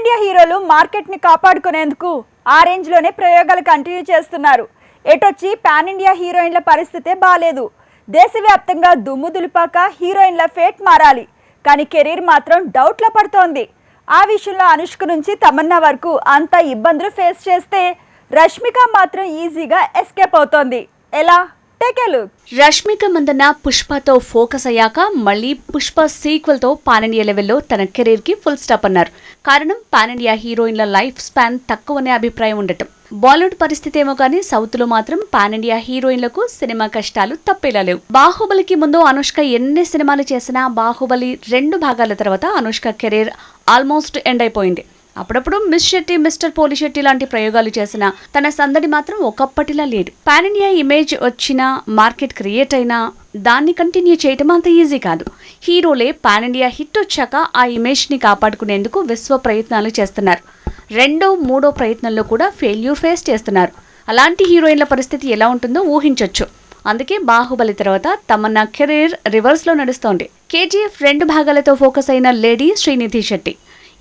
India హీరోలు market ని కాపాడుకునేందుకు ఆ రేంజ్ లోనే ప్రయోగాలు కంటిన్యూ చేస్తున్నారు. ఎటొచ్చి పాన్ ఇండియా హీరోయిన్ల పరిస్థితే బాలేదు. దేశవ్యాప్తంగా దుమ్ము దులిపాక హీరోయిన్ల ఫేట్ మారాలి, కానీ కెరీర్ మాత్రం డౌట్లో పడుతోంది. ఆ విషయంలో అనుష్క నుంచి తమన్నా వరకు అంత ఇబ్బందులు ఫేస్ చేస్తే రష్మిక మాత్రం ఈజీగా ఎస్కేప్ అవుతోంది. ఎలా? రష్మిక మందన్న పుష్పతో ఫోకస్ అయ్యాక మళ్ళీ పుష్ప సీక్వెల్ తో పాన్ ఇండియా లెవెల్లో తన కెరీర్ కి ఫుల్ స్టాప్ అన్నారు. కారణం పాన్ ఇండియా హీరోయిన్ల లైఫ్ స్పాన్ తక్కువనే అభిప్రాయం ఉండటం. బాలీవుడ్ పరిస్థితి ఏమో కానీ సౌత్ లో మాత్రం పాన్ ఇండియా హీరోయిన్లకు సినిమా కష్టాలు తప్పేలా లేవు. బాహుబలికి ముందు అనుష్క ఎన్ని సినిమాలు చేసినా బాహుబలి 2 భాగాల తర్వాత అనుష్క కెరీర్ ఆల్మోస్ట్ ఎండ్ అయిపోయింది. అప్పుడప్పుడు మిస్ శెట్టి, మిస్టర్ పోలి శెట్టి లాంటి ప్రయోగాలు చేసిన తన సందడి మాత్రం ఒకప్పటిలా లేదు. పాన్ ఇండియా ఇమేజ్ వచ్చినా, మార్కెట్ క్రియేట్ అయినా దాన్ని కంటిన్యూ చేయటం అంత ఈజీ కాదు. హీరోలే పాన్ ఇండియా హిట్ వచ్చాక ఆ ఇమేజ్ ని కాపాడుకునేందుకు విశ్వ ప్రయత్నాలు చేస్తున్నారు. 2వ, 3వ ప్రయత్నంలో కూడా ఫెయిల్యూర్ ఫేస్ చేస్తున్నారు. అలాంటి హీరోయిన్ల పరిస్థితి ఎలా ఉంటుందో ఊహించొచ్చు. అందుకే బాహుబలి తర్వాత తమన్నా కెరీర్ రివర్స్ లో నడుస్తోంది. KGF 2 భాగాలతో ఫోకస్ అయిన లేడీ శ్రీనిధి శెట్టి.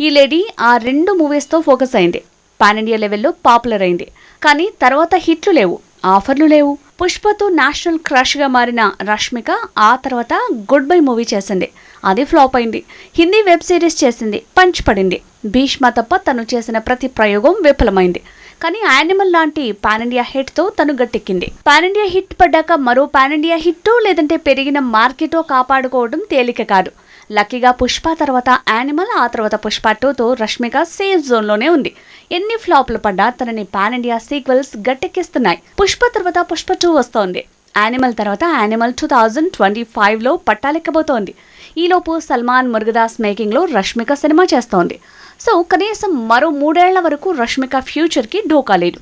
ఈ లేడీ ఆ 2 మూవీస్తో ఫోకస్ అయింది. పాన్ ఇండియా లెవెల్లో పాపులర్ అయింది. కానీ తర్వాత హిట్లు లేవు, ఆఫర్లు లేవు. పుష్పతో నేషనల్ క్రష్గా మారిన రష్మిక ఆ తర్వాత గుడ్ బై మూవీ చేసింది. అది ఫ్లాప్ అయింది. హిందీ వెబ్ సిరీస్ చేసింది, పంచ్ పడింది. భీష్మ తప్ప తను చేసిన ప్రతి ప్రయోగం విఫలమైంది. కానీ యానిమల్ లాంటి పాన్ ఇండియా హిట్తో తను గట్టెక్కింది. పాన్ ఇండియా హిట్ పడ్డాక మరో పాన్ ఇండియా హిట్టో లేదంటే పెరిగిన మార్కెటో కాపాడుకోవడం తేలిక కాదు. లక్కీగా పుష్ప తర్వాత యానిమల్, ఆ తర్వాత పుష్ప 2తో రష్మిక సేఫ్ జోన్లోనే ఉంది. ఎన్ని ఫ్లాప్లు పడ్డా తనని పాన్ ఇండియా సీక్వెల్స్ గట్టెక్కిస్తున్నాయి. పుష్ప తర్వాత పుష్ప 2 వస్తోంది. యానిమల్ తర్వాత యానిమల్ 2025లో పట్టాలెక్కబోతోంది. ఈలోపు సల్మాన్ మురుగదాస్ మేకింగ్లో రష్మిక సినిమా చేస్తోంది. సో కనీసం మరో 3 ఏళ్ల వరకు రష్మిక ఫ్యూచర్కి ఢోకా లేదు.